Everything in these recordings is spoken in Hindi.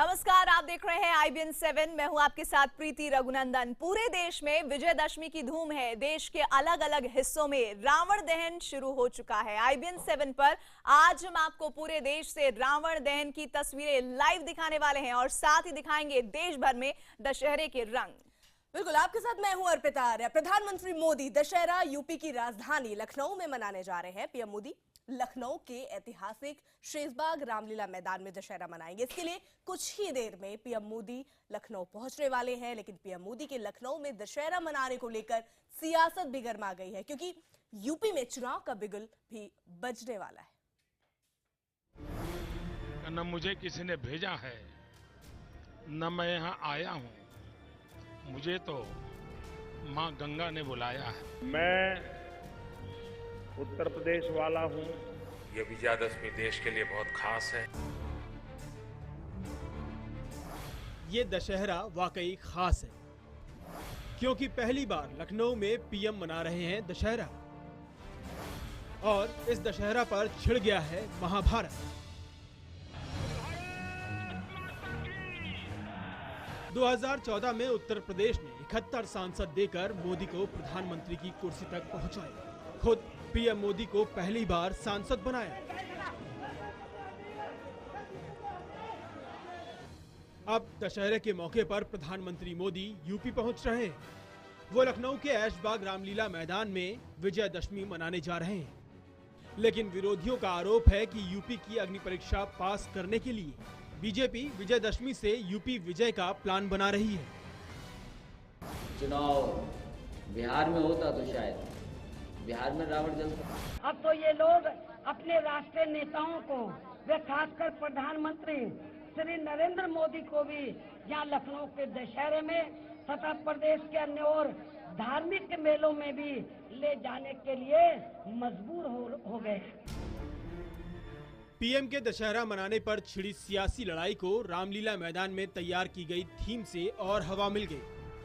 नमस्कार, आप देख रहे हैं IBN 7। मैं हूं आपके साथ प्रीति रघुनंदन। पूरे देश में विजयदशमी की धूम है। देश के अलग अलग हिस्सों में रावण दहन शुरू हो चुका है। IBN 7 पर आज हम आपको पूरे देश से रावण दहन की तस्वीरें लाइव दिखाने वाले हैं और साथ ही दिखाएंगे देश भर में दशहरे के रंग। बिल्कुल, आपके साथ मैं हूं अर्पिता आर्य। प्रधानमंत्री मोदी दशहरा यूपी की राजधानी लखनऊ में मनाने जा रहे हैं। पीएम मोदी लखनऊ के ऐतिहासिक शेषबाग रामलीला मैदान में दशहरा मनाएंगे। इसके लिए कुछ ही देर में पीएम मोदी लखनऊ पहुंचने वाले हैं। लेकिन पीएम मोदी के लखनऊ में दशहरा मनाने को लेकर सियासत भी गर्मा गई है, क्योंकि यूपी में चुनाव का बिगुल भी बजने वाला है। न मुझे किसी ने भेजा है, न मैं यहाँ आया हूँ, मुझे तो माँ गंगा ने बुलाया है। मैं उत्तर प्रदेश वाला हूँ। ये विजयादशमी देश के लिए बहुत खास है। ये दशहरा वाकई खास है, क्योंकि पहली बार लखनऊ में पीएम मना रहे हैं दशहरा और इस दशहरा पर छिड़ गया है महाभारत। 2014 में उत्तर प्रदेश ने 71 सांसद देकर मोदी को प्रधानमंत्री की कुर्सी तक पहुंचाया। खुद पीएम मोदी को पहली बार सांसद बनाया। अब दशहरे के मौके पर प्रधानमंत्री मोदी यूपी पहुंच रहे हैं। वो लखनऊ के ऐशबाग रामलीला मैदान में विजयदशमी मनाने जा रहे हैं। लेकिन विरोधियों का आरोप है कि यूपी की अग्नि परीक्षा पास करने के लिए बीजेपी विजयदशमी से यूपी विजय का प्लान बना रही है। चुनाव बिहार में होता तो शायद बिहार में रावण जलता। अब तो ये लोग अपने राष्ट्रीय नेताओं को, वे खासकर प्रधानमंत्री श्री नरेंद्र मोदी को भी यहाँ लखनऊ के दशहरे में तथा प्रदेश के अन्य और धार्मिक मेलों में भी ले जाने के लिए मजबूर हो गए। पीएम के दशहरा मनाने पर छिड़ी सियासी लड़ाई को रामलीला मैदान में तैयार की गई थीम से और हवा मिल गई।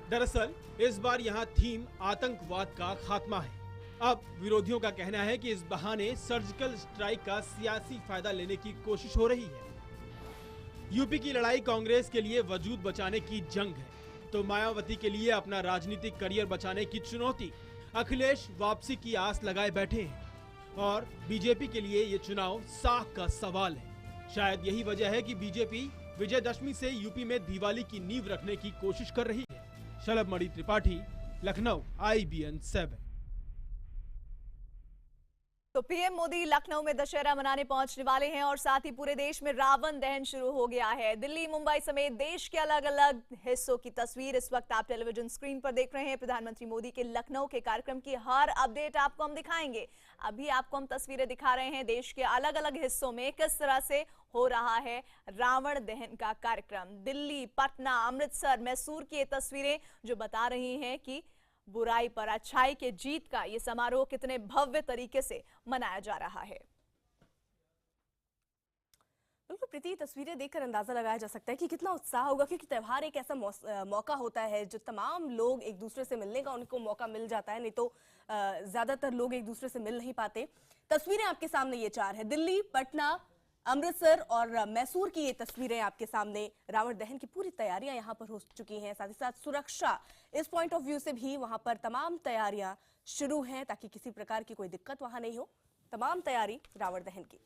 दरअसल इस बार यहाँ थीम आतंकवाद का खात्मा है। अब विरोधियों का कहना है कि इस बहाने सर्जिकल स्ट्राइक का सियासी फायदा लेने की कोशिश हो रही है। यूपी की लड़ाई कांग्रेस के लिए वजूद बचाने की जंग है, तो मायावती के लिए अपना राजनीतिक करियर बचाने की चुनौती। अखिलेश वापसी की आस लगाए बैठे हैं और बीजेपी के लिए ये चुनाव साख का सवाल है। शायद यही वजह है कि बीजेपी विजयदशमी से यूपी में दिवाली की नींव रखने की कोशिश कर रही है। शलभ मणि त्रिपाठी, लखनऊ, IBN 7। तो पीएम मोदी लखनऊ में दशहरा मनाने पहुंचने वाले हैं और साथ ही पूरे देश में रावण दहन शुरू हो गया है। दिल्ली, मुंबई समेत देश के अलग अलग हिस्सों की तस्वीर इस वक्त आप टेलीविजन स्क्रीन पर देख रहे हैं। प्रधानमंत्री मोदी के लखनऊ के कार्यक्रम की हर अपडेट आपको हम दिखाएंगे। अभी आपको हम तस्वीरें दिखा रहे हैं देश के अलग अलग हिस्सों में किस तरह से हो रहा है रावण दहन का कार्यक्रम। दिल्ली, पटना, अमृतसर, मैसूर की ये तस्वीरें जो बता रही हैं कि बुराई पर अच्छाई के जीत का ये समारोह कितने भव्य तरीके से मनाया जा रहा है। बिल्कुल प्रीति, तस्वीरें देखकर अंदाजा लगाया जा सकता है कि कितना उत्साह होगा, क्योंकि त्यौहार एक ऐसा मौका होता है जो तमाम लोग एक दूसरे से मिलने का उनको मौका मिल जाता है। नहीं तो ज्यादातर लोग एक दूसरे से मिल नहीं पाते। तस्वीरें आपके सामने ये चार है। दिल्ली, पटना, अमृतसर और मैसूर की ये तस्वीरें आपके सामने। रावण दहन की पूरी तैयारियां यहाँ पर हो चुकी हैं। साथ ही साथ सुरक्षा, इस पॉइंट ऑफ व्यू से भी वहां पर तमाम तैयारियां शुरू हैं ताकि किसी प्रकार की कोई दिक्कत वहां नहीं हो। तमाम तैयारी रावण दहन की।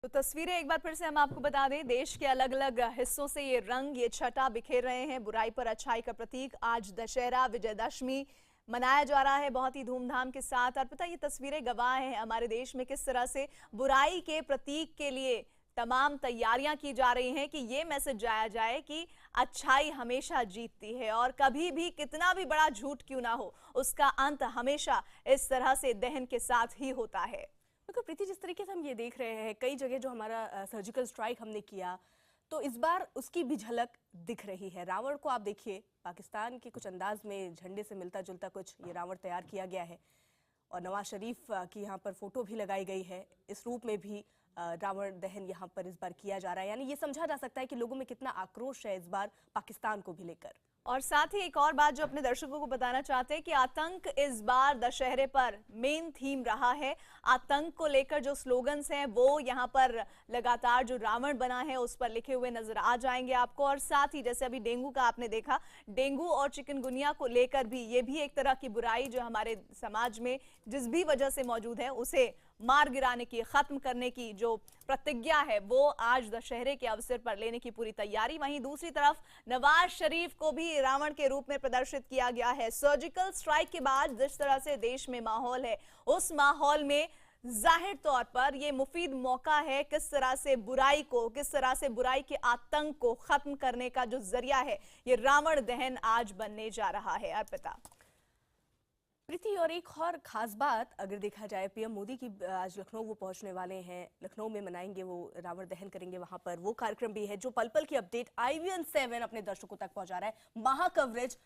तो तस्वीरें एक बार फिर से हम आपको बता दें, देश के अलग अलग हिस्सों से ये रंग, ये छटा बिखेर रहे हैं। बुराई पर अच्छाई का प्रतीक आज दशहरा, विजयदशमी मनाया जा रहा है बहुत ही धूमधाम के साथ। और पता, ये तस्वीरें गवाह हैं हमारे देश में किस तरह से बुराई के प्रतीक के लिए तमाम तैयारियां की जा रही हैं कि ये मैसेज जाया जाए कि अच्छाई हमेशा जीतती है और कभी भी कितना भी बड़ा झूठ क्यों ना हो, उसका अंत हमेशा इस तरह से दहन के साथ ही होता है। बिल्कुल प्रीति, जिस तरीके से हम ये देख रहे हैं कई जगह जो हमारा सर्जिकल स्ट्राइक हमने किया, तो इस बार उसकी भी झलक दिख रही है। रावण को आप देखिए, पाकिस्तान के कुछ अंदाज में झंडे से मिलता जुलता कुछ ये रावण तैयार किया गया है और नवाज शरीफ की यहाँ पर फोटो भी लगाई गई है। इस रूप में भी रावण दहन यहाँ पर इस बार किया जा रहा है। यानी ये समझा जा सकता है कि लोगों में कितना आक्रोश है इस बार पाकिस्तान को भी लेकर। और साथ ही एक और बात जो अपने दर्शकों को बताना चाहते हैं कि आतंक इस बार दशहरे पर मेन थीम रहा है। आतंक को लेकर जो स्लोगन्स हैं वो यहाँ पर लगातार जो रावण बना है उस पर लिखे हुए नजर आ जाएंगे आपको। और साथ ही जैसे अभी डेंगू का आपने देखा, डेंगू और चिकनगुनिया को लेकर भी ये भी एक तरह की बुराई जो हमारे समाज में जिस भी वजह से मौजूद है उसे मार गिराने की, खत्म करने की जो प्रतिज्ञा है वो आज दशहरे के अवसर पर लेने की पूरी तैयारी। वहीं दूसरी तरफ नवाज शरीफ को भी रावण के रूप में प्रदर्शित किया गया है। सर्जिकल स्ट्राइक के बाद जिस तरह से देश में माहौल है, उस माहौल में जाहिर तौर पर यह मुफीद मौका है किस तरह से बुराई को, किस तरह से बुराई के आतंक को खत्म करने का जो जरिया है, ये रावण दहन आज बनने जा रहा है। अर्पिता। प्रीति, और एक और खास बात अगर देखा जाए, पीएम मोदी की आज लखनऊ वो पहुंचने वाले हैं, लखनऊ में मनाएंगे, वो रावण दहन करेंगे, वहां पर वो कार्यक्रम भी है। जो पल पल की अपडेट IBN 7 अपने दर्शकों तक पहुंचा रहा है, महा कवरेज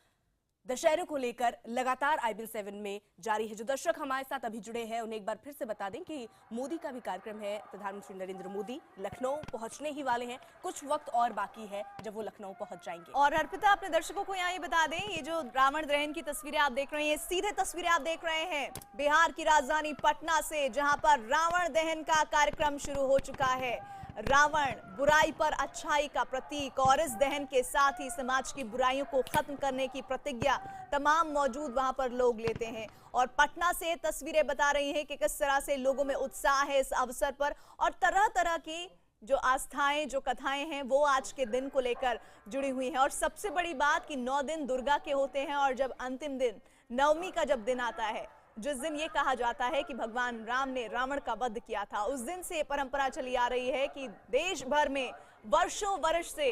दशहरे को लेकर लगातार IBN 7 में जारी है। जो दर्शक हमारे साथ अभी जुड़े हैं उन्हें एक बार फिर से बता दें कि मोदी का भी कार्यक्रम है। प्रधानमंत्री नरेंद्र मोदी लखनऊ पहुंचने ही वाले हैं, कुछ वक्त और बाकी है जब वो लखनऊ पहुंच जाएंगे। और अर्पिता, अपने दर्शकों को यहाँ ये बता दें, ये जो रावण दहन की तस्वीरें आप देख रहे हैं, सीधे तस्वीरें आप देख रहे हैं बिहार की राजधानी पटना से, जहां पर रावण दहन का कार्यक्रम शुरू हो चुका है। रावण बुराई पर अच्छाई का प्रतीक, और इस दहन के साथ ही समाज की बुराइयों को खत्म करने की प्रतिज्ञा तमाम मौजूद वहां पर लोग लेते हैं। और पटना से तस्वीरें बता रही हैं कि किस तरह से लोगों में उत्साह है इस अवसर पर, और तरह तरह की जो आस्थाएं, जो कथाएं हैं वो आज के दिन को लेकर जुड़ी हुई हैं। और सबसे बड़ी बात कि 9 दिन दुर्गा के होते हैं, और जब अंतिम दिन नवमी का जब दिन आता है, जिस दिन ये कहा जाता है कि भगवान राम ने रावण का वध किया था, उस दिन से परंपरा चली आ रही है कि देश भर में वर्षों वर्ष से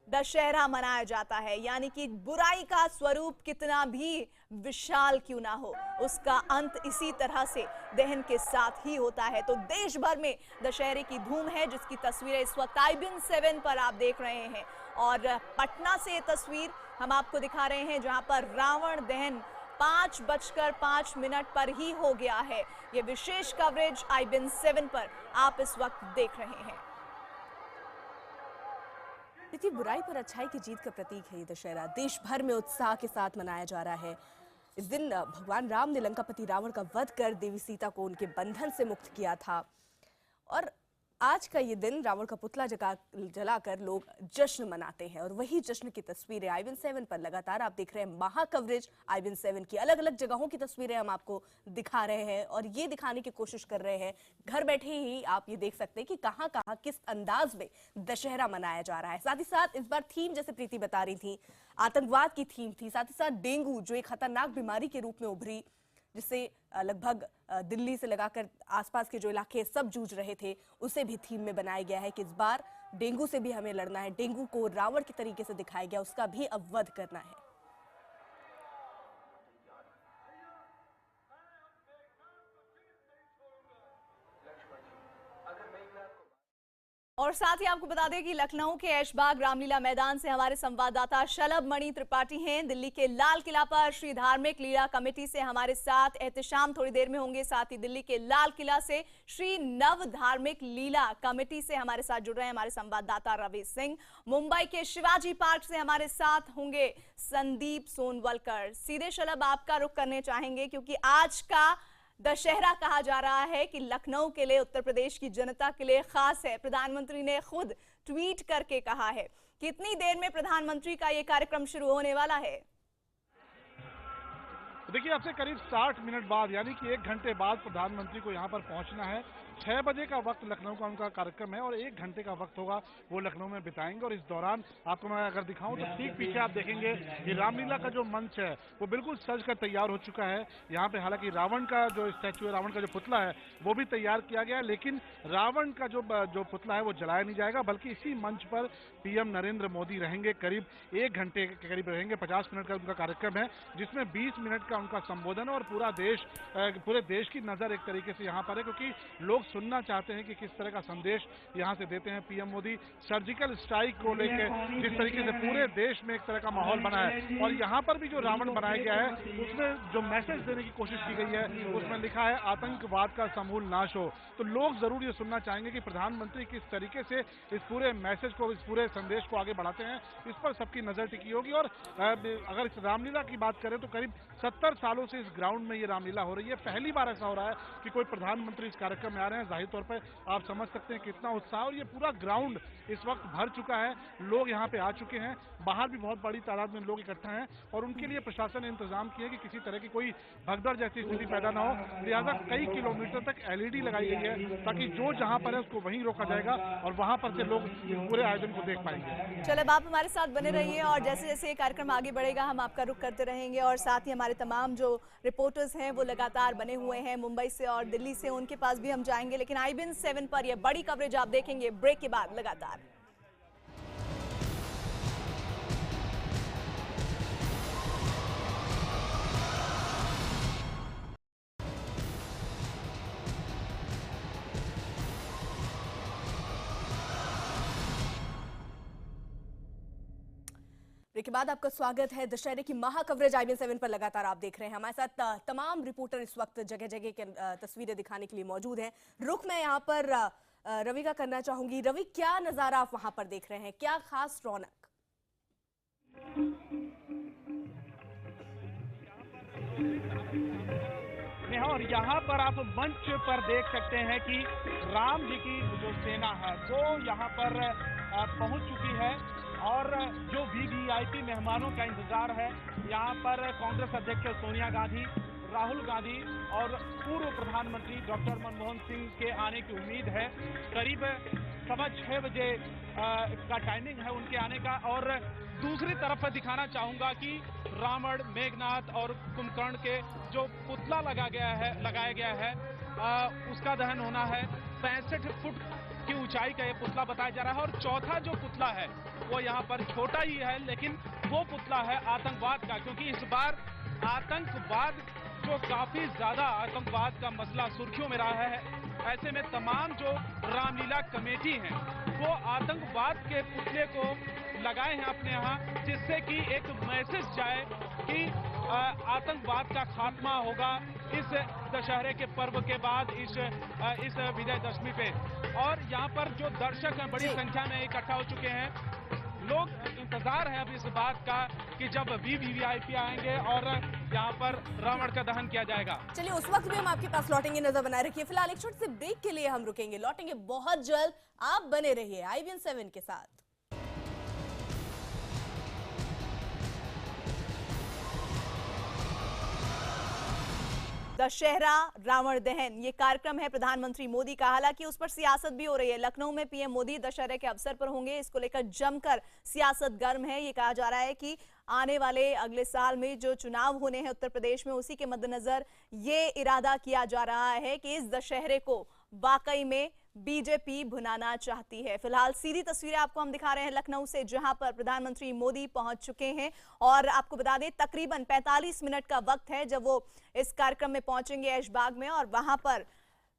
दशहरा मनाया जाता है। यानी कि बुराई का स्वरूप कितना भी विशाल क्यों ना हो, उसका अंत इसी तरह से दहन के साथ ही होता है। तो देश भर में दशहरे की धूम है, जिसकी तस्वीरें इस वक्त IBN 7 पर आप देख रहे हैं। और पटना से तस्वीर हम आपको दिखा रहे हैं जहां पर रावण दहन 5:05 पर ही हो गया है। ये विशेष कवरेज IBN 7 पर आप इस वक्त देख रहे हैं। इतनी बुराई पर अच्छाई की जीत का प्रतीक है ये दशहरा, देश भर में उत्साह के साथ मनाया जा रहा है। इस दिन भगवान राम ने लंकापति रावण का वध कर देवी सीता को उनके बंधन से मुक्त किया था। और आज का ये दिन रावण का पुतला जलाकर लोग जश्न मनाते हैं, और वही जश्न की तस्वीरें IBN 7 पर लगातार आप देख रहे हैं। महा कवरेज IBN 7 की अलग अलग जगहों की तस्वीरें हम आपको दिखा रहे हैं, और ये दिखाने की कोशिश कर रहे हैं घर बैठे ही आप ये देख सकते हैं कि कहां कहां किस अंदाज में दशहरा मनाया जा रहा है। साथ ही साथ इस बार थीम, जैसे प्रीति बता रही थी, आतंकवाद की थीम थी, साथ ही साथ डेंगू जो एक खतरनाक बीमारी के रूप में उभरी, जिससे लगभग दिल्ली से लगाकर आसपास के जो इलाके सब जूझ रहे थे, उसे भी थीम में बनाया गया है कि इस बार डेंगू से भी हमें लड़ना है। डेंगू को रावण के तरीके से दिखाया गया, उसका भी अब वध करना है। और साथ ही आपको बता दें कि लखनऊ के ऐशबाग रामलीला मैदान से हमारे संवाददाता शलभ मणि त्रिपाठी हैं। दिल्ली के लाल किला पर श्री धार्मिक लीला कमेटी से हमारे साथ एहतशाम थोड़ी देर में होंगे। साथ ही दिल्ली के लाल किला से श्री नव धार्मिक लीला कमेटी से हमारे साथ जुड़ रहे हैं हमारे संवाददाता रवि सिंह। मुंबई के शिवाजी पार्क से हमारे साथ होंगे संदीप सोनवलकर। सीधे शलभ आपका रुख करने चाहेंगे, क्योंकि आज का दशहरा कहा जा रहा है कि लखनऊ के लिए, उत्तर प्रदेश की जनता के लिए खास है। प्रधानमंत्री ने खुद ट्वीट करके कहा है। कितनी देर में प्रधानमंत्री का ये कार्यक्रम शुरू होने वाला है? देखिए, अब से करीब 60 मिनट बाद, यानी कि 1 घंटे बाद प्रधानमंत्री को यहाँ पर पहुँचना है। 6 बजे का वक्त लखनऊ का उनका कार्यक्रम है, और 1 घंटे का वक्त होगा वो लखनऊ में बिताएंगे। और इस दौरान आपको मैं अगर दिखाऊं तो ठीक पीछे आप देखेंगे कि रामलीला का जो मंच है वो बिल्कुल सज कर तैयार हो चुका है। यहाँ पे हालांकि रावण का जो स्टैचू है, रावण का जो पुतला है, वो भी तैयार किया गया है, लेकिन रावण का जो पुतला है वो जलाया नहीं जाएगा, बल्कि इसी मंच पर पीएम नरेंद्र मोदी रहेंगे। करीब 1 घंटे के करीब रहेंगे। 50 मिनट का उनका कार्यक्रम है, जिसमें 20 मिनट का उनका संबोधन, और पूरे देश की नजर एक तरीके से यहाँ पर है, क्योंकि लोग सुनना चाहते हैं कि किस तरह का संदेश यहाँ से देते हैं पीएम मोदी। सर्जिकल स्ट्राइक को लेकर जिस तरीके से पूरे देश में एक तरह का माहौल बना है और यहाँ पर भी जो रावण बनाया गया है उसमें जो मैसेज देने की कोशिश की गई है उसमें लिखा है आतंकवाद का समूल नाश हो। तो लोग जरूर ये सुनना चाहेंगे कि प्रधानमंत्री किस तरीके से इस पूरे मैसेज को, इस पूरे संदेश को आगे बढ़ाते हैं। इस पर सबकी नजर टिकी होगी। और अगर इस रामलीला की बात करें तो करीब 70 सालों से इस ग्राउंड में ये रामलीला हो रही है। पहली बार ऐसा हो रहा है कि कोई प्रधानमंत्री इस कार्यक्रम में आ रहे हैं। जाहिर तौर पर आप समझ सकते हैं कितना उत्साह, और ये पूरा ग्राउंड इस वक्त भर चुका है। लोग यहाँ पे आ चुके हैं, बाहर भी बहुत बड़ी तादाद में लोग इकट्ठा हैं और उनके लिए प्रशासन ने इंतजाम किए कि किसी तरह की कोई भगदड़ जैसी स्थिति पैदा ना हो। लिहाजा कई किलोमीटर तक एलईडी लगाई गई है ताकि जो जहां पर है उसको वहीं रोका जाएगा और वहां पर से लोग इस पूरे आयोजन को देख पाएंगे। चलो अब आप हमारे साथ बने रहिए और जैसे जैसे ये कार्यक्रम आगे बढ़ेगा हम आपका रुख करते रहेंगे। और साथ ही हमारे तमाम जो रिपोर्टर्स हैं वो लगातार बने हुए हैं मुंबई से और दिल्ली से, उनके पास भी हम जाएंगे। लेकिन IBN 7 पर यह बड़ी कवरेज आप देखेंगे ब्रेक के बाद लगातार। के बाद आपका स्वागत है। दशहरे की महा कवरेज IBN 7 पर लगातार आप देख रहे हैं। हमारे साथ तमाम रिपोर्टर इस वक्त जगह जगह के तस्वीरें दिखाने के लिए मौजूद हैं। रुख मैं यहाँ पर रवि का करना चाहूंगी। रवि, क्या नजारा आप वहां पर देख रहे हैं, क्या खास रौनक? और यहाँ पर आप मंच पर देख सकते हैं कि राम जी की जो सेना है वो यहाँ पर पहुंच चुकी है और जो VVIP मेहमानों का इंतजार है यहाँ पर कांग्रेस अध्यक्ष सोनिया गांधी, राहुल गांधी और पूर्व प्रधानमंत्री डॉक्टर मनमोहन सिंह के आने की उम्मीद है। करीब 6:15 बजे का टाइमिंग है उनके आने का। और दूसरी तरफ दिखाना चाहूंगा कि रावण, मेघनाथ और कुंभकर्ण के जो पुतला लगाया गया है उसका दहन होना है। 65 फुट की ऊंचाई का ये पुतला बताया जा रहा है। और चौथा जो पुतला है वो यहाँ पर छोटा ही है, लेकिन वो पुतला है आतंकवाद का, क्योंकि इस बार आतंकवाद जो काफी ज्यादा आतंकवाद का मसला सुर्खियों में रहा है। ऐसे में तमाम जो रामलीला कमेटी है वो आतंकवाद के पुतले को लगाए हैं अपने यहाँ, जिससे कि एक मैसेज जाए कि आतंकवाद का खात्मा होगा इस दशहरे के पर्व के बाद, इस विजयदशमी पे। और यहाँ पर जो दर्शक हैं बड़ी संख्या में इकट्ठा हो चुके हैं। लोग इंतजार है अब इस बात का कि जब VVIP आएंगे और यहाँ पर रावण का दहन किया जाएगा। चलिए उस वक्त भी हम आपके पास लौटेंगे, नजर बनाए रखिए। फिलहाल एक छोटे से ब्रेक के लिए हम रुकेंगे, लौटेंगे बहुत जल्द। आप बने रहिए IBN 7 के साथ। दशहरा रावण दहन ये कार्यक्रम है प्रधानमंत्री मोदी का। हालांकि उस पर सियासत भी हो रही है। लखनऊ में PM मोदी दशहरे के अवसर पर होंगे, इसको लेकर जमकर सियासत गर्म है। ये कहा जा रहा है कि आने वाले अगले साल में जो चुनाव होने हैं उत्तर प्रदेश में, उसी के मद्देनजर ये इरादा किया जा रहा है कि इस दशहरे को वाकई में बीजेपी भुनाना चाहती है। फिलहाल सीधी तस्वीरें आपको हम दिखा रहे हैं लखनऊ से, जहां पर प्रधानमंत्री मोदी पहुंच चुके हैं। और आपको बता दें तकरीबन 45 मिनट का वक्त है जब वो इस कार्यक्रम में पहुंचेंगे ऐशबाग में, और वहां पर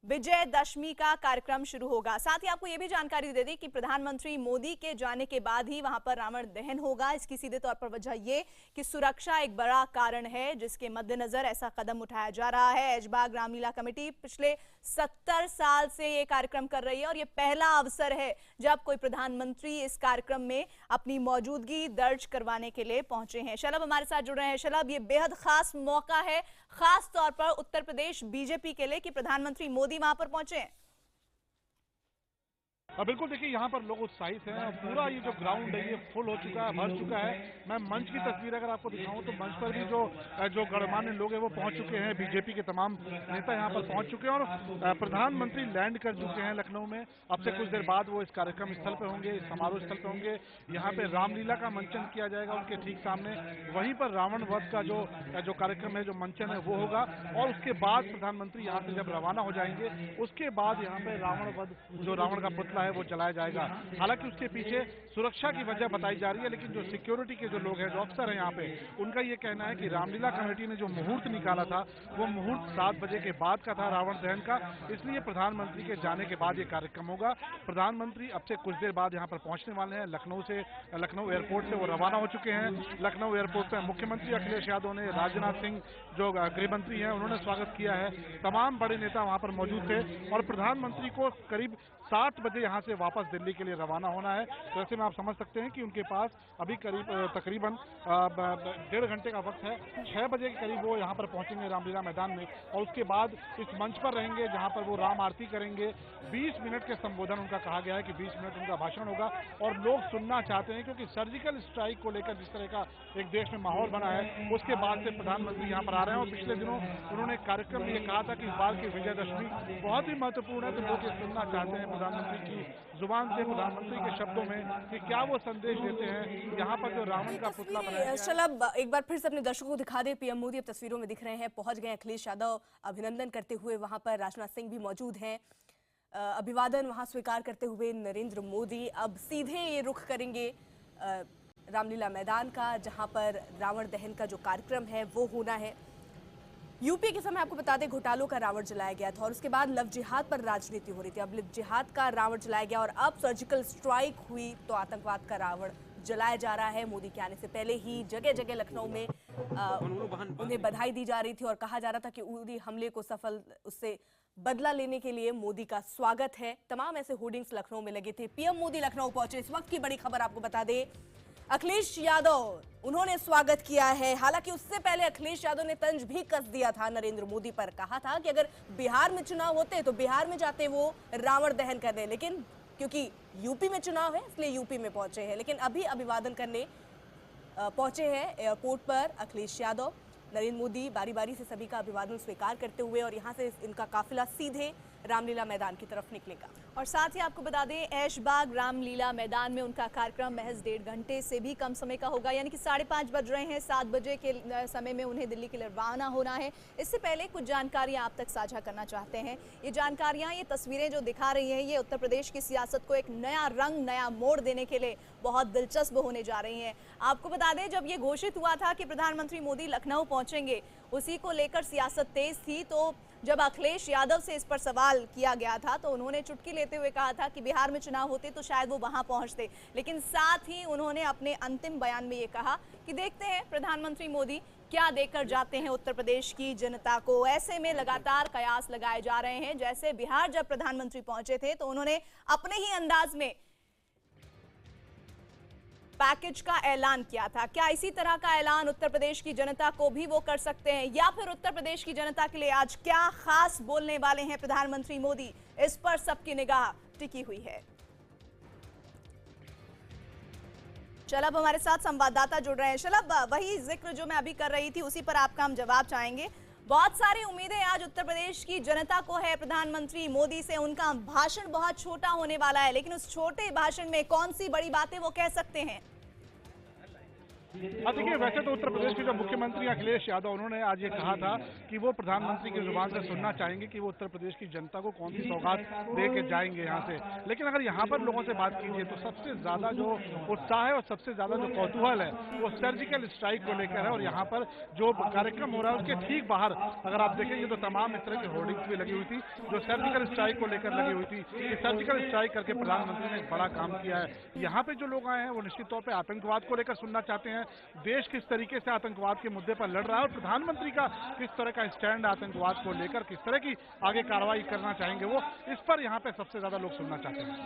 विजयदशमी का कार्यक्रम शुरू होगा। साथ ही आपको यह भी जानकारी दे दी कि प्रधानमंत्री मोदी के जाने के बाद ही वहां पर रावण दहन होगा। इसकी सीधे तौर पर वजह यह कि सुरक्षा एक बड़ा कारण है जिसके मद्देनजर ऐसा कदम उठाया जा रहा है। ऐशबाग रामलीला कमेटी पिछले 70 साल से ये कार्यक्रम कर रही है और ये पहला अवसर है जब कोई प्रधानमंत्री इस कार्यक्रम में अपनी मौजूदगी दर्ज करवाने के लिए पहुंचे हैं। शलभ हमारे साथ जुड़ रहे हैं। शलभ, ये बेहद खास मौका है, खास तौर पर उत्तर प्रदेश बीजेपी के लिए कि प्रधानमंत्री मोदी वहां पर पहुंचे हैं। बिल्कुल, देखिए यहाँ पर लोग उत्साहित हैं। पूरा ये जो ग्राउंड है ये फुल हो चुका है, भर चुका है। मैं मंच की तस्वीर अगर आपको दिखाऊं तो मंच पर भी जो गणमान्य लोग हैं वो पहुंच चुके हैं। बीजेपी के तमाम नेता यहाँ पर पहुंच चुके हैं और प्रधानमंत्री लैंड कर चुके हैं लखनऊ में। अब से कुछ देर बाद वो इस कार्यक्रम स्थल पर होंगे, इस समारोह स्थल पर होंगे। यहाँ पे रामलीला का मंचन किया जाएगा उनके ठीक सामने। वहीं पर रावण वध का जो कार्यक्रम है, जो मंचन है वो होगा। और उसके बाद प्रधानमंत्री यहाँ से जब रवाना हो जाएंगे उसके बाद यहाँ पे रावण वध, जो रावण का पुतला होता है वो जलाया जाएगा। हालांकि उसके पीछे सुरक्षा की वजह बताई जा रही है, लेकिन जो सिक्योरिटी के जो लोग हैं, जो अफसर हैं यहाँ पे, उनका ये कहना है कि रामलीला कमेटी ने जो मुहूर्त निकाला था वो मुहूर्त 7 बजे के बाद का था रावण दहन का, इसलिए प्रधानमंत्री के जाने के बाद ये कार्यक्रम होगा। प्रधानमंत्री अब से कुछ देर बाद यहाँ पर पहुंचने वाले हैं। लखनऊ एयरपोर्ट से वो रवाना हो चुके हैं। लखनऊ एयरपोर्ट पर मुख्यमंत्री अखिलेश यादव ने, राजनाथ सिंह जो गृह मंत्री हैं, उन्होंने स्वागत किया है। तमाम बड़े नेता वहां पर मौजूद थे और प्रधानमंत्री को करीब 7 बजे यहां से वापस दिल्ली के लिए रवाना होना है। तो ऐसे में आप समझ सकते हैं कि उनके पास अभी तकरीबन 1.5 घंटे का वक्त है। 6 बजे के करीब वो यहां पर पहुंचेंगे रामलीला मैदान में और उसके बाद इस मंच पर रहेंगे जहां पर वो राम आरती करेंगे। 20 मिनट के संबोधन उनका कहा गया है कि 20 मिनट उनका भाषण होगा और लोग सुनना चाहते हैं, क्योंकि सर्जिकल स्ट्राइक को लेकर जिस तरह का एक देश में माहौल बना है, उसके बाद से प्रधानमंत्री यहाँ पर आ रहे हैं। और पिछले दिनों उन्होंने कार्यक्रम में ये कहा था कि इस बार की विजयदशमी बहुत ही महत्वपूर्ण है, तो लोग ये सुनना चाहते हैं प्रधानमंत्री की जुबान से, प्रधानमंत्री के शब्दों में कि क्या वो संदेश देते हैं। यहाँ पर जो रावण का पुतला बनाया शलभ, एक बार फिर से अपने दर्शकों को दिखा दे, पीएम मोदी अब तस्वीरों में दिख रहे हैं, पहुंच गए अखिलेश यादव अभिनंदन करते हुए। वहां पर राजनाथ सिंह भी मौजूद हैं, अभिवादन वहां स्वीकार करते हुए नरेंद्र मोदी अब सीधे ये रुख करेंगे रामलीला मैदान का, जहां पर रावण दहन का जो कार्यक्रम है वो होना है। यूपी के समय आपको बता दें घोटालों का रावण जलाया गया था और उसके बाद लव जिहाद पर राजनीति हो रही थी। अब लव जिहाद का रावण जलाया गया और अब सर्जिकल स्ट्राइक हुई तो आतंकवाद का रावण जलाया जा रहा है। मोदी के आने से पहले ही जगह जगह लखनऊ में उन्हें बधाई दी जा रही थी और कहा जा रहा था कि उरी हमले को उससे बदला लेने के लिए मोदी का स्वागत है। तमाम ऐसे होर्डिंग्स लखनऊ में लगे थे। पीएम मोदी लखनऊ पहुंचे। इस वक्त की बड़ी खबर आपको बता दें, अखिलेश यादव उन्होंने स्वागत किया है। हालांकि उससे पहले अखिलेश यादव ने तंज भी कस दिया था नरेंद्र मोदी पर, कहा था कि अगर बिहार में चुनाव होते तो बिहार में जाते वो रावण दहन करने, लेकिन क्योंकि यूपी में चुनाव है इसलिए यूपी में पहुंचे हैं। लेकिन अभी अभिवादन करने पहुंचे हैं एयरपोर्ट पर अखिलेश यादव। नरेंद्र मोदी बारी बारी से सभी का अभिवादन स्वीकार करते हुए और यहाँ से इनका काफिला सीधे रामलीला मैदान की तरफ निकलेगा। और साथ ही आपको बता दें ऐशबाग रामलीला मैदान में उनका कार्यक्रम महज 1.5 घंटे से भी कम समय का होगा, यानी कि 5:30 बज रहे हैं। 7 बजे के समय में उन्हें दिल्ली के लिए रवाना होना है। इससे पहले कुछ जानकारियां आप तक साझा करना चाहते हैं। ये जानकारियां, ये तस्वीरें जो दिखा रही हैं, ये उत्तर प्रदेश की सियासत को एक नया रंग, नया मोड़ देने के लिए बहुत दिलचस्प होने जा रही हैं। आपको बता दें जब ये घोषित हुआ था कि प्रधानमंत्री मोदी लखनऊ पहुंचेंगे, उसी को लेकर सियासत तेज थी। तो जब अखिलेश यादव से इस पर सवाल किया गया था तो उन्होंने चुटकी लेते हुए कहा था कि बिहार में चुनाव होते तो शायद वो वहां पहुंचते, लेकिन साथ ही उन्होंने अपने अंतिम बयान में ये कहा कि देखते हैं प्रधानमंत्री मोदी क्या देकर जाते हैं उत्तर प्रदेश की जनता को। ऐसे में लगातार कयास लगाए जा रहे हैं। जैसे बिहार जब प्रधानमंत्री पहुंचे थे तो उन्होंने अपने ही अंदाज में पैकेज का ऐलान किया था। क्या इसी तरह का ऐलान उत्तर प्रदेश की जनता को भी वो कर सकते हैं, या फिर उत्तर प्रदेश की जनता के लिए आज क्या खास बोलने वाले हैं प्रधानमंत्री मोदी, इस पर सबकी निगाह टिकी हुई है। शलभ हमारे साथ संवाददाता जुड़ रहे हैं। शलभ, वही जिक्र जो मैं अभी कर रही थी उसी पर आपका हम जवाब चाहेंगे। बहुत सारी उम्मीदें आज उत्तर प्रदेश की जनता को है प्रधानमंत्री मोदी से। उनका भाषण बहुत छोटा होने वाला है, लेकिन उस छोटे भाषण में कौन सी बड़ी बातें वो कह सकते हैं? देखिए, वैसे तो उत्तर प्रदेश के जो मुख्यमंत्री अखिलेश यादव, उन्होंने आज ये कहा था कि वो प्रधानमंत्री की जुबान से सुनना चाहेंगे कि वो उत्तर प्रदेश की जनता को कौन सी सौगात दे के जाएंगे यहाँ से। लेकिन अगर यहाँ पर लोगों से बात कीजिए तो सबसे ज्यादा जो उत्साह है और सबसे ज्यादा जो कौतूहल है वो सर्जिकल स्ट्राइक को लेकर है। और यहाँ पर जो कार्यक्रम हो रहा है उसके ठीक बाहर अगर आप देखेंगे तो तमाम इस तरह की होर्डिंग्स भी लगी हुई थी जो सर्जिकल स्ट्राइक को लेकर लगी हुई थी कि सर्जिकल स्ट्राइक करके प्रधानमंत्री ने एक बड़ा काम किया है। यहाँ पे जो लोग आए हैं वो निश्चित तौर पर आतंकवाद को लेकर सुनना चाहते हैं, देश किस तरीके से आतंकवाद के मुद्दे पर लड़ रहा है और प्रधानमंत्री का किस तरह का स्टैंड आतंकवाद को लेकर, किस तरह की आगे कार्रवाई करना चाहेंगे वो, इस पर यहाँ पे सबसे ज्यादा लोग सुनना चाहते हैं।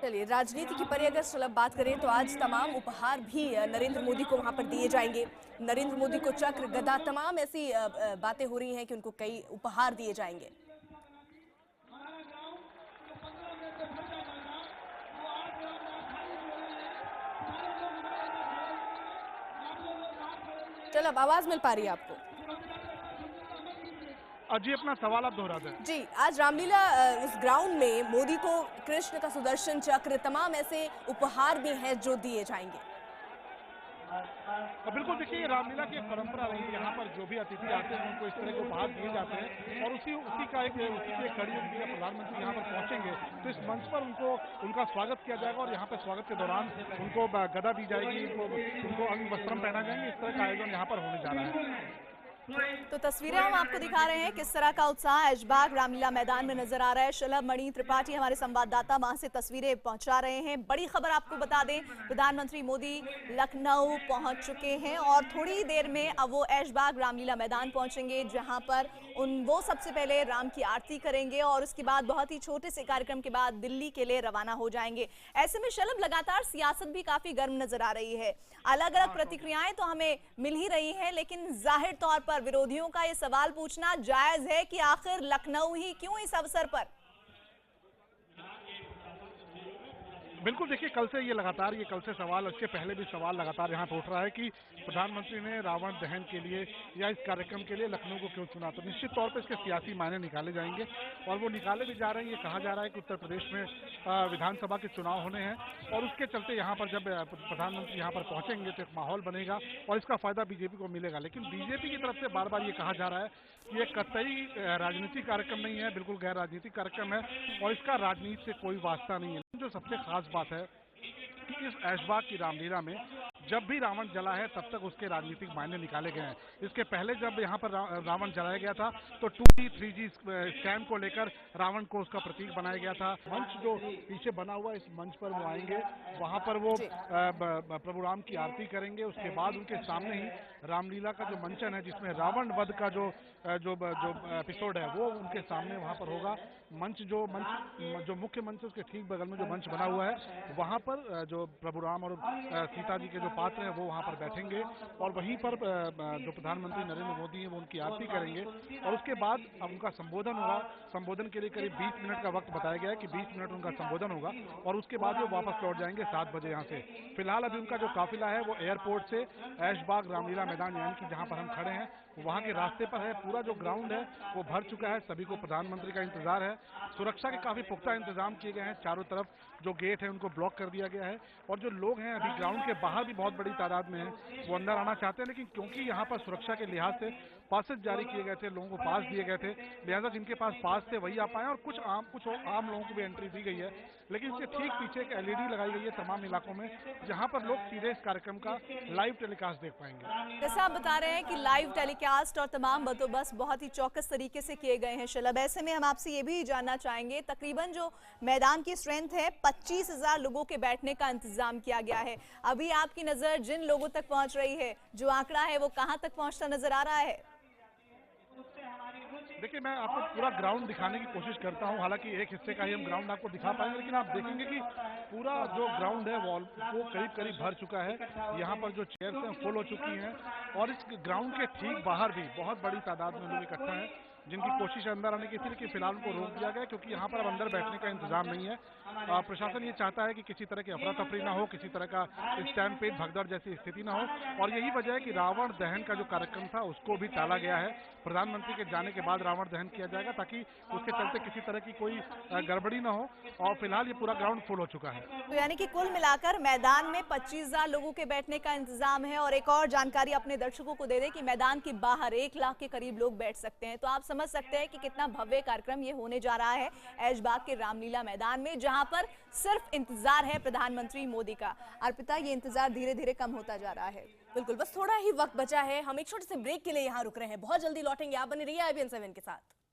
चलिए, राजनीति की परे अगर सुलभ बात करें तो आज तमाम उपहार भी नरेंद्र मोदी को वहां पर दिए जाएंगे। नरेंद्र मोदी को चक्र, गदा, तमाम ऐसी बातें हो रही हैं कि उनको कई उपहार दिए जाएंगे। चलो, अब आवाज मिल पा रही है आपको? जी, अपना सवाल आप दोहरा दें। जी, आज रामलीला उस ग्राउंड में मोदी को कृष्ण का सुदर्शन चक्र, तमाम ऐसे उपहार भी हैं जो दिए जाएंगे। बिल्कुल, देखिए रामलीला की एक परंपरा रही है यहाँ पर पर जो भी अतिथि आते हैं उनको इस तरह के उपहार दिए जाते हैं और उसी की एक कड़ी उनकी प्रधानमंत्री यहाँ पर पहुंचेंगे तो इस मंच पर उनका स्वागत किया जाएगा और यहाँ पर स्वागत के दौरान उनको गदा दी जाएगी, उनको अंग वस्त्रम पहना जाएंगे। इस तरह का आयोजन यहाँ पर होने जा रहा है। तो तस्वीरें हम आपको दिखा रहे हैं किस तरह का उत्साह ऐशबाग रामलीला मैदान में नजर आ रहा है। शलभ मणि त्रिपाठी हमारे संवाददाता वहां से तस्वीरें पहुंचा रहे हैं। बड़ी खबर आपको बता दें, प्रधानमंत्री मोदी लखनऊ पहुंच चुके हैं और थोड़ी देर में अब वो ऐशबाग रामलीला मैदान पहुंचेंगे, जहां पर वो सबसे पहले राम की आरती करेंगे और उसके बाद बहुत ही छोटे से कार्यक्रम के बाद दिल्ली के लिए रवाना हो जाएंगे। ऐसे में शलभ लगातार सियासत भी काफी गर्म नजर आ रही है। अलग अलग प्रतिक्रियाएं तो हमें मिल ही रही हैं, लेकिन जाहिर तौर पर विरोधियों का ये सवाल पूछना जायज है कि आखिर लखनऊ ही क्यों इस अवसर पर। बिल्कुल, देखिए कल से सवाल, उसके पहले भी सवाल लगातार यहाँ पर उठ रहा है कि प्रधानमंत्री ने रावण दहन के लिए या इस कार्यक्रम के लिए लखनऊ को क्यों चुना। तो निश्चित तौर पर इसके सियासी मायने निकाले जाएंगे और वो निकाले भी जा रहे हैं। ये कहा जा रहा है कि उत्तर प्रदेश में विधानसभा के चुनाव होने हैं और उसके चलते यहाँ पर जब प्रधानमंत्री यहाँ पर पहुंचेंगे तो एक माहौल बनेगा और इसका फायदा बीजेपी को मिलेगा। लेकिन बीजेपी की तरफ से बार बार ये कहा जा रहा है कि ये कतई राजनीतिक कार्यक्रम नहीं है, बिल्कुल गैर राजनीतिक कार्यक्रम है और इसका राजनीति से कोई वास्ता नहीं है। जो सबसे खास बात है कि इस ऐशबाग की रामलीला में जब भी रावण जला है तब तक उसके राजनीतिक मायने निकाले गए हैं। इसके पहले जब यहाँ पर रावण जलाया गया था तो 2G 3G स्कैम को लेकर रावण को उसका प्रतीक बनाया गया था। मंच जो पीछे बना हुआ इस मंच पर वो आएंगे, वहाँ पर वो प्रभु राम की आरती करेंगे। उसके बाद उनके सामने ही रामलीला का जो मंचन है जिसमें रावण वध का जो एपिसोड है वो उनके सामने वहाँ पर होगा। जो मुख्य मंच है उसके ठीक बगल में जो मंच बना हुआ है वहाँ पर जो प्रभु राम और सीता जी के जो पात्र हैं वो वहाँ पर बैठेंगे और वहीं पर जो प्रधानमंत्री नरेंद्र मोदी हैं वो उनकी आरती करेंगे और उसके बाद अब उनका संबोधन होगा। संबोधन के लिए करीब 20 मिनट का वक्त बताया गया है कि 20 मिनट उनका संबोधन होगा और उसके बाद वो वापस लौट जाएंगे 7 बजे यहाँ से। फिलहाल अभी उनका जो काफिला है वो एयरपोर्ट से ऐशबाग रामलीला मैदान यानी कि जहाँ पर हम खड़े हैं वहाँ के रास्ते पर है। पूरा जो ग्राउंड है वो भर चुका है, सभी को प्रधानमंत्री का इंतजार है। सुरक्षा के काफी पुख्ता इंतजाम किए गए हैं, चारों तरफ जो गेट है उनको ब्लॉक कर दिया गया है और जो लोग हैं अभी ग्राउंड के बाहर भी बहुत बड़ी तादाद में हैं, वो अंदर आना चाहते हैं। लेकिन क्योंकि यहाँ पर सुरक्षा के लिहाज से पासेस जारी किए गए थे, लोगों को पास दिए गए थे, लिहाजा जिनके पास पास थे वही आ पाए और कुछ आम लोगों को भी एंट्री दी गई है। लेकिन इसके ठीक पीछे एक LED लगाई गई है तमाम इलाकों में जहां पर लोग सीधे इस कार्यक्रम का लाइव टेलीकास्ट देख पाएंगे। जैसा आप बता रहे हैं कि लाइव टेलीकास्ट और तमाम बंदोबस्त बहुत ही चौकस तरीके से किए गए हैं। शलभ, ऐसे में हम आपसे ये भी जानना चाहेंगे, तकरीबन जो मैदान की स्ट्रेंथ है 25,000 लोगों के बैठने का इंतजाम किया गया है। अभी आपकी नजर जिन लोगों तक पहुंच रही है, जो आंकड़ा है वो कहां तक पहुंचता नजर आ रहा है? देखिए, मैं आपको पूरा ग्राउंड दिखाने की कोशिश करता हूं। हालांकि एक हिस्से का ही हम ग्राउंड आपको दिखा पाएंगे, लेकिन आप देखेंगे कि पूरा जो ग्राउंड है वो करीब भर चुका है। यहाँ पर जो चेयर्स हैं फुल हो चुकी हैं और इस ग्राउंड के ठीक बाहर भी बहुत बड़ी तादाद में लोग इकट्ठा हैं जिनकी कोशिश अंदर आने की थी, लेकिन फिलहाल उनको रोक दिया गया क्योंकि यहाँ पर अब अंदर बैठने का इंतजाम नहीं है। प्रशासन ये चाहता है कि किसी तरह की अफरा तफरी ना हो, किसी तरह का स्टैम्पेड भगदड़ जैसी स्थिति ना हो और यही वजह है कि रावण दहन का जो कार्यक्रम था उसको भी टाला गया है। प्रधानमंत्री के जाने के बाद रावण दहन किया जाएगा ताकि उसके चलते किसी तरह की कोई गड़बड़ी ना हो और फिलहाल ये पूरा ग्राउंड फुल हो चुका है। तो यानी कि कुल मिलाकर मैदान में 25,000 लोगों के बैठने का इंतजाम है और एक और जानकारी अपने दर्शकों को दे दें कि मैदान के बाहर 1 लाख के करीब लोग बैठ सकते हैं। तो आप समझ सकते हैं कि कितना भव्य कार्यक्रम ये होने जा रहा है ऐशबाग के रामलीला मैदान में, जहां पर सिर्फ इंतजार है प्रधानमंत्री मोदी का। अर्पिता, ये इंतजार धीरे धीरे कम होता जा रहा है। बिल्कुल, बस थोड़ा ही वक्त बचा है। हम एक छोटे से ब्रेक के लिए यहाँ रुक रहे हैं, बहुत जल्दी लौटेंगे। आप बने रहिए IBN 7 के साथ।